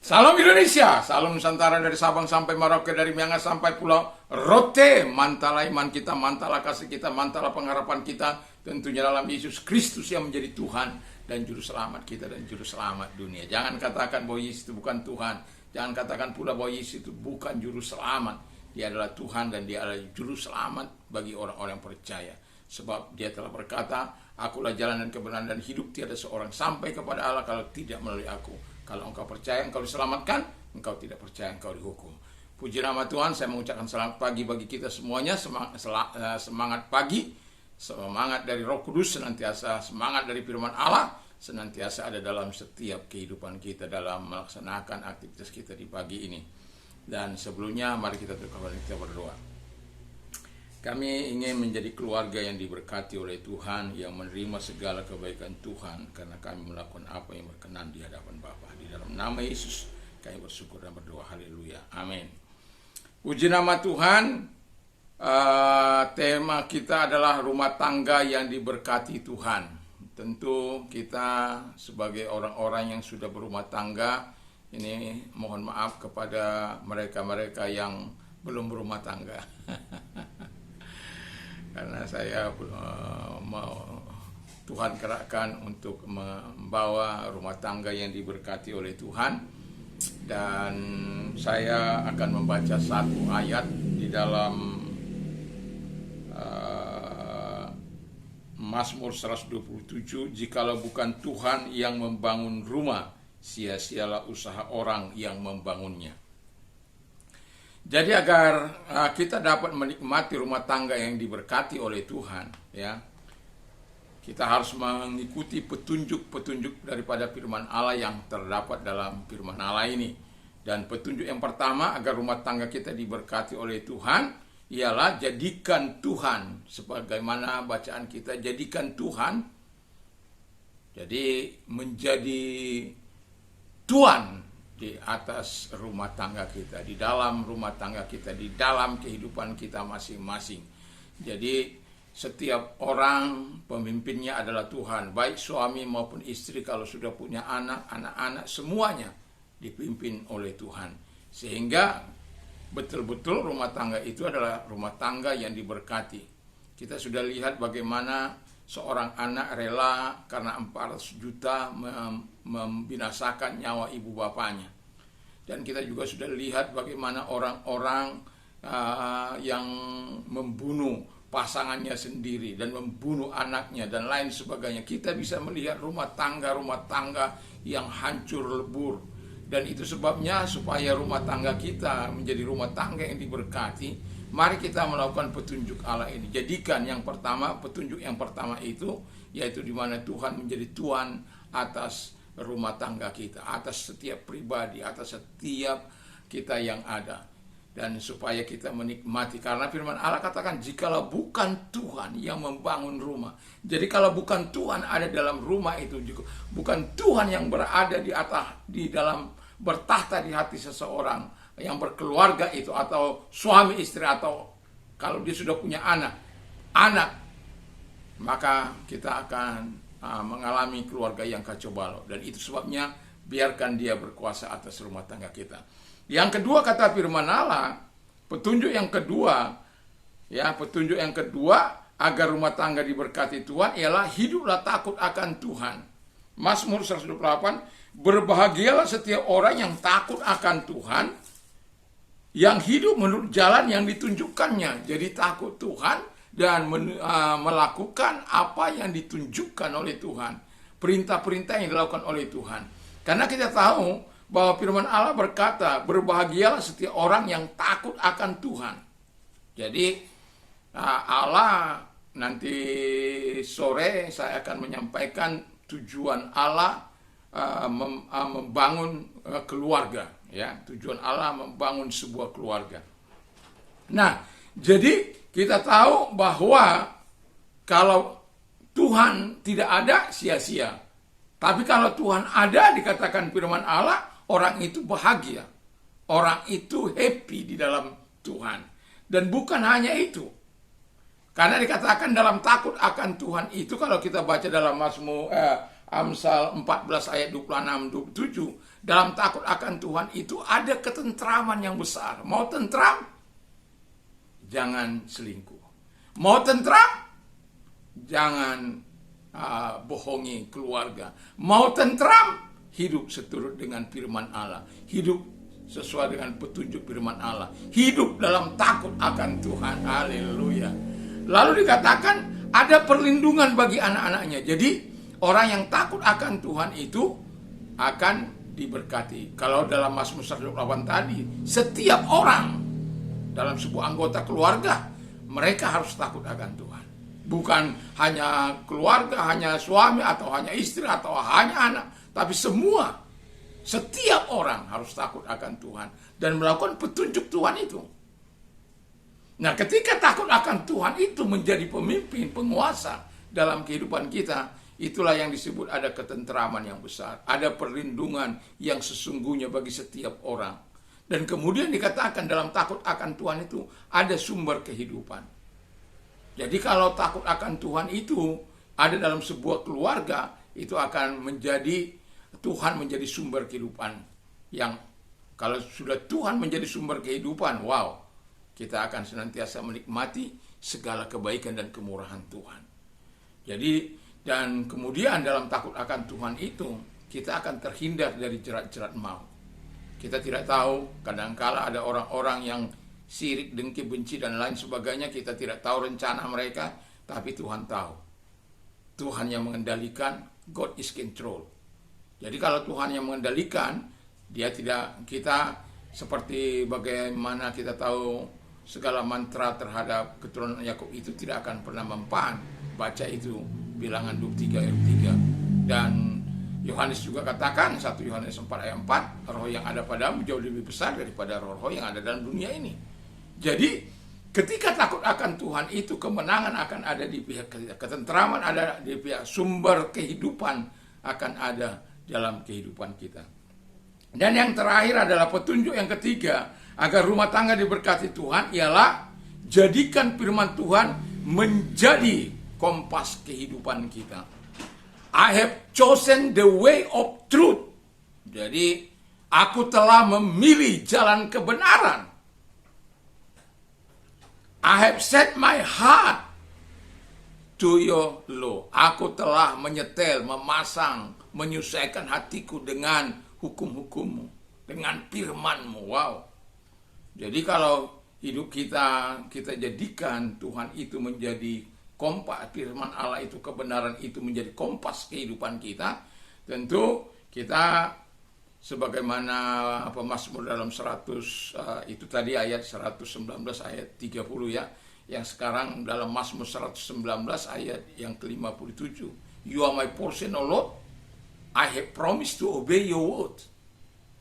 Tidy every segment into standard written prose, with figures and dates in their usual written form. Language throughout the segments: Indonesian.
Salam Indonesia, salam Nusantara dari Sabang sampai Merauke, dari Miangas sampai Pulau Rote. Mantalah iman kita, mantalah kasih kita, mantalah pengharapan kita, tentunya dalam Yesus Kristus yang menjadi Tuhan dan Juru Selamat kita dan Juru Selamat dunia. Jangan katakan bahwa Yesus itu bukan Tuhan. Jangan katakan pula bahwa Yesus itu bukan Juru Selamat. Dia adalah Tuhan dan dia adalah Juru Selamat bagi orang-orang yang percaya. Sebab dia telah berkata, akulah jalan dan kebenaran dan hidup, tiada seorang sampai kepada Allah kalau tidak melalui aku. Kalau engkau percaya engkau diselamatkan, engkau tidak percaya engkau dihukum. Puji nama Tuhan, saya mengucapkan selamat pagi bagi kita semuanya. Semangat pagi, semangat dari Roh Kudus, senantiasa semangat dari firman Allah, senantiasa ada dalam setiap kehidupan kita dalam melaksanakan aktivitas kita di pagi ini. Dan sebelumnya mari kita berdoa. Kami ingin menjadi keluarga yang diberkati oleh Tuhan, yang menerima segala kebaikan Tuhan, karena kami melakukan apa yang berkenan di hadapan Bapa. Di dalam nama Yesus kami bersyukur dan berdoa. Haleluya, amin. Puji nama Tuhan. Tema kita adalah rumah tangga yang diberkati Tuhan. Tentu kita sebagai orang-orang yang sudah berumah tangga, ini mohon maaf kepada mereka-mereka yang belum berumah tangga. Karena saya mau Tuhan gerakkan untuk membawa rumah tangga yang diberkati oleh Tuhan. Dan saya akan membaca satu ayat di dalam Mazmur 127. Jikalau bukan Tuhan yang membangun rumah, sia-sialah usaha orang yang membangunnya. Jadi agar kita dapat menikmati rumah tangga yang diberkati oleh Tuhan, ya, kita harus mengikuti petunjuk-petunjuk daripada firman Allah yang terdapat dalam firman Allah ini. Dan petunjuk yang pertama agar rumah tangga kita diberkati oleh Tuhan ialah jadikan Tuhan, sebagaimana bacaan kita, jadikan Tuhan jadi menjadi Tuhan di atas rumah tangga kita, di dalam rumah tangga kita, di dalam kehidupan kita masing-masing. Jadi setiap orang pemimpinnya adalah Tuhan, baik suami maupun istri. Kalau sudah punya anak-anak semuanya dipimpin oleh Tuhan, sehingga betul-betul rumah tangga itu adalah rumah tangga yang diberkati. Kita sudah lihat bagaimana seorang anak rela karena 400 juta membinasakan nyawa ibu bapaknya. Dan kita juga sudah lihat bagaimana orang-orang yang membunuh pasangannya sendiri dan membunuh anaknya dan lain sebagainya. Kita bisa melihat rumah tangga yang hancur lebur. Dan itu sebabnya supaya rumah tangga kita menjadi rumah tangga yang diberkati, mari kita melakukan petunjuk Allah ini. Jadikan petunjuk yang pertama itu, yaitu di mana Tuhan menjadi Tuhan atas rumah tangga kita, atas setiap pribadi, atas setiap kita yang ada. Dan supaya kita menikmati, karena firman Allah katakan, jikalau bukan Tuhan yang membangun rumah. Jadi kalau bukan Tuhan ada dalam rumah itu, bukan Tuhan yang berada di dalam bertahta di hati seseorang yang berkeluarga itu, atau suami istri, atau kalau dia sudah punya anak, maka kita akan mengalami keluarga yang kacau balau. Dan itu sebabnya biarkan dia berkuasa atas rumah tangga kita. Yang kedua, kata firman Allah, petunjuk yang kedua agar rumah tangga diberkati Tuhan ialah hiduplah takut akan Tuhan. Mazmur 128, berbahagialah setiap orang yang takut akan Tuhan, yang hidup menurut jalan yang ditunjukkannya. Jadi takut Tuhan dan melakukan apa yang ditunjukkan oleh Tuhan, perintah-perintah yang dilakukan oleh Tuhan. Karena kita tahu bahwa firman Allah berkata, berbahagialah setiap orang yang takut akan Tuhan. Jadi Allah, nanti sore saya akan menyampaikan tujuan Allah membangun keluarga, ya, tujuan Allah membangun sebuah keluarga. Nah, jadi kita tahu bahwa kalau Tuhan tidak ada, sia-sia. Tapi kalau Tuhan ada, dikatakan firman Allah, orang itu bahagia. Orang itu happy di dalam Tuhan. Dan bukan hanya itu. Karena dikatakan dalam takut akan Tuhan itu, kalau kita baca dalam Mazmur Amsal 14 ayat 26-27, dalam takut akan Tuhan itu ada ketentraman yang besar. Mau tentram? Jangan selingkuh. Mau tentram? Jangan bohongi keluarga. Mau tentram? Hidup seturut dengan firman Allah. Hidup sesuai dengan petunjuk firman Allah. Hidup dalam takut akan Tuhan. Haleluya. Lalu dikatakan ada perlindungan bagi anak-anaknya. Jadi orang yang takut akan Tuhan itu akan diberkati. Kalau dalam Mazmur 108 tadi, setiap orang dalam sebuah anggota keluarga, mereka harus takut akan Tuhan. Bukan hanya keluarga, hanya suami, atau hanya istri, atau hanya anak. Tapi semua, setiap orang harus takut akan Tuhan dan melakukan petunjuk Tuhan itu. Nah, ketika takut akan Tuhan itu menjadi pemimpin, penguasa dalam kehidupan kita, itulah yang disebut ada ketentraman yang besar, ada perlindungan yang sesungguhnya bagi setiap orang. Dan kemudian dikatakan dalam takut akan Tuhan itu ada sumber kehidupan. Jadi kalau takut akan Tuhan itu ada dalam sebuah keluarga, itu akan menjadi Tuhan menjadi sumber kehidupan. Yang kalau sudah Tuhan menjadi sumber kehidupan, wow, kita akan senantiasa menikmati segala kebaikan dan kemurahan Tuhan. Jadi, dan kemudian dalam takut akan Tuhan itu, kita akan terhindar dari jerat-jerat maut. Kita tidak tahu, kadangkala ada orang-orang yang sirik, dengki, benci, dan lain sebagainya. Kita tidak tahu rencana mereka, tapi Tuhan tahu. Tuhan yang mengendalikan, God is control. Jadi kalau Tuhan yang mengendalikan, dia tidak, kita seperti bagaimana kita tahu segala mantra terhadap keturunan Yakub itu tidak akan pernah mempan. Baca itu Bilangan 23 ayat 3. Dan Yohanes juga katakan 1 Yohanes 4 ayat 4, roh yang ada padamu jauh lebih besar daripada roh-roh yang ada dalam dunia ini. Jadi ketika takut akan Tuhan itu, kemenangan akan ada di pihak kita, ketentraman ada di pihak, sumber kehidupan akan ada dalam kehidupan kita. Dan yang terakhir adalah petunjuk yang ketiga agar rumah tangga diberkati Tuhan, ialah jadikan firman Tuhan menjadi kompas kehidupan kita. I have chosen the way of truth. Jadi aku telah memilih jalan kebenaran. I have set my heart to your law. Aku telah menyetel, memasang, menyesuaikan hatiku dengan hukum-hukummu, dengan firman-Mu. Wow. Jadi kalau hidup kita jadikan Tuhan itu menjadi kompas, firman Allah itu, kebenaran itu menjadi kompas kehidupan kita, tentu kita sebagaimana Mazmur dalam 100 itu tadi ayat 119 ayat 30 ya, yang sekarang dalam Mazmur 119 ayat yang ke-57. You are my portion, O Lord, I have promised to obey your word.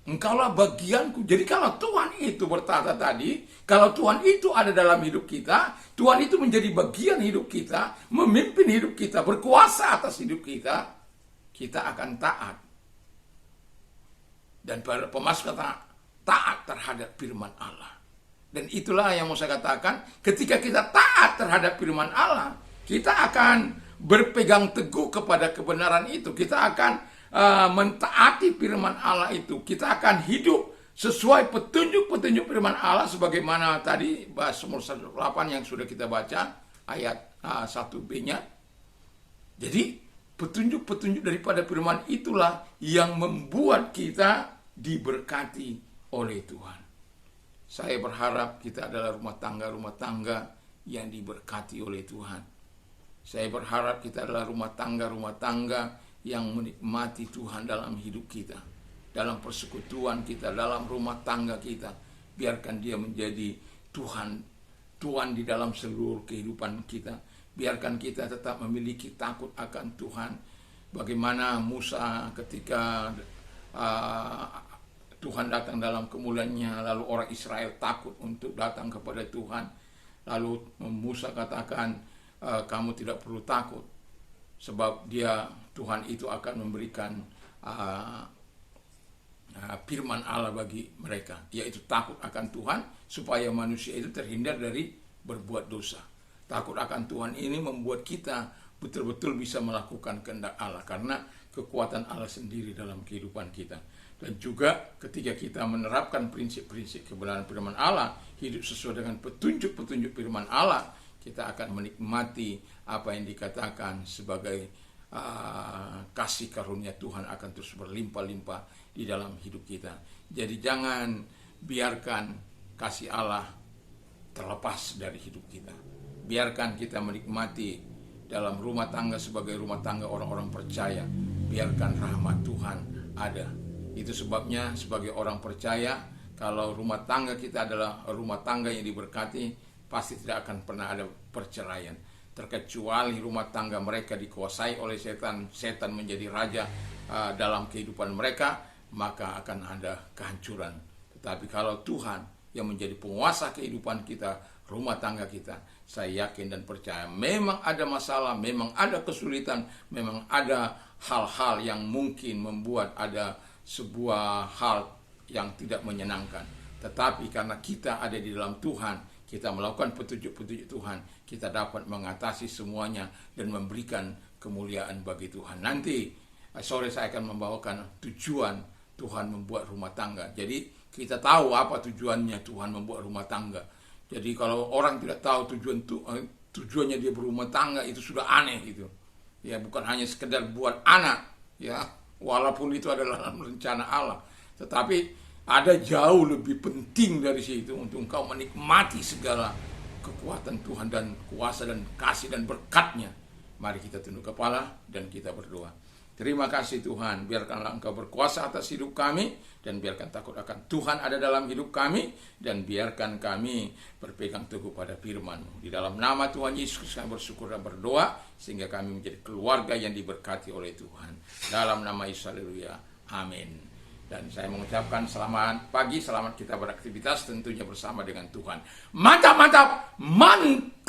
Engkaulah bagianku. Jadi kalau Tuhan itu bertata tadi, kalau Tuhan itu ada dalam hidup kita, Tuhan itu menjadi bagian hidup kita, memimpin hidup kita, berkuasa atas hidup kita, kita akan taat. Dan para pemasuk kata taat terhadap firman Allah. Dan itulah yang mau saya katakan, ketika kita taat terhadap firman Allah, kita akan berpegang teguh kepada kebenaran itu. Kita akan mentaati firman Allah itu. Kita akan hidup sesuai petunjuk-petunjuk firman Allah sebagaimana tadi Mazmur 108 yang sudah kita baca ayat 1b-nya. Jadi petunjuk-petunjuk daripada firman itulah yang membuat kita diberkati oleh Tuhan. Saya berharap kita adalah rumah tangga yang diberkati oleh Tuhan. Saya berharap kita adalah rumah tangga yang menikmati Tuhan dalam hidup kita, dalam persekutuan kita, dalam rumah tangga kita. Biarkan dia menjadi Tuhan di dalam seluruh kehidupan kita. Biarkan kita tetap memiliki takut akan Tuhan. Bagaimana Musa ketika Tuhan datang dalam kemuliaannya, lalu orang Israel takut untuk datang kepada Tuhan. Lalu Musa katakan, kamu tidak perlu takut, sebab Tuhan itu akan memberikan firman Allah bagi mereka, yaitu takut akan Tuhan, supaya manusia itu terhindar dari berbuat dosa. Takut akan Tuhan ini membuat kita betul-betul bisa melakukan kehendak Allah, karena kekuatan Allah sendiri dalam kehidupan kita. Dan juga ketika kita menerapkan prinsip-prinsip kebenaran firman Allah, hidup sesuai dengan petunjuk-petunjuk firman Allah, kita akan menikmati apa yang dikatakan sebagai kasih karunia Tuhan akan terus berlimpah-limpah di dalam hidup kita. Jadi jangan biarkan kasih Allah terlepas dari hidup kita. Biarkan kita menikmati dalam rumah tangga sebagai rumah tangga orang-orang percaya. Biarkan rahmat Tuhan ada. Itu sebabnya sebagai orang percaya, kalau rumah tangga kita adalah rumah tangga yang diberkati, pasti tidak akan pernah ada perceraian. Terkecuali rumah tangga mereka dikuasai oleh setan, setan menjadi raja dalam kehidupan mereka, maka akan ada kehancuran. Tetapi kalau Tuhan yang menjadi penguasa kehidupan kita, rumah tangga kita, saya yakin dan percaya memang ada masalah, memang ada kesulitan, memang ada hal-hal yang mungkin membuat ada sebuah hal yang tidak menyenangkan. Tetapi karena kita ada di dalam Tuhan, kita melakukan petunjuk-petunjuk Tuhan, kita dapat mengatasi semuanya dan memberikan kemuliaan bagi Tuhan. Nanti sore saya akan membawakan tujuan Tuhan membuat rumah tangga. Jadi kita tahu apa tujuannya Tuhan membuat rumah tangga. Jadi kalau orang tidak tahu tujuannya dia berumah tangga, itu sudah aneh gitu. Ya, bukan hanya sekedar buat anak, ya, walaupun itu adalah dalam rencana Allah. Tetapi ada jauh lebih penting dari situ untuk engkau menikmati segala kekuatan Tuhan dan kuasa dan kasih dan berkat-Nya. Mari kita tunduk kepala dan kita berdoa. Terima kasih Tuhan, biarkanlah Engkau berkuasa atas hidup kami, dan biarkan takut akan Tuhan ada dalam hidup kami, dan biarkan kami berpegang teguh pada firman-Mu. Di dalam nama Tuhan Yesus kami bersyukur dan berdoa, sehingga kami menjadi keluarga yang diberkati oleh Tuhan. Dalam nama Yesus, haleluya, amin. Dan saya mengucapkan selamat pagi, selamat kita beraktivitas tentunya bersama dengan Tuhan. Mantap, mantap, mantap.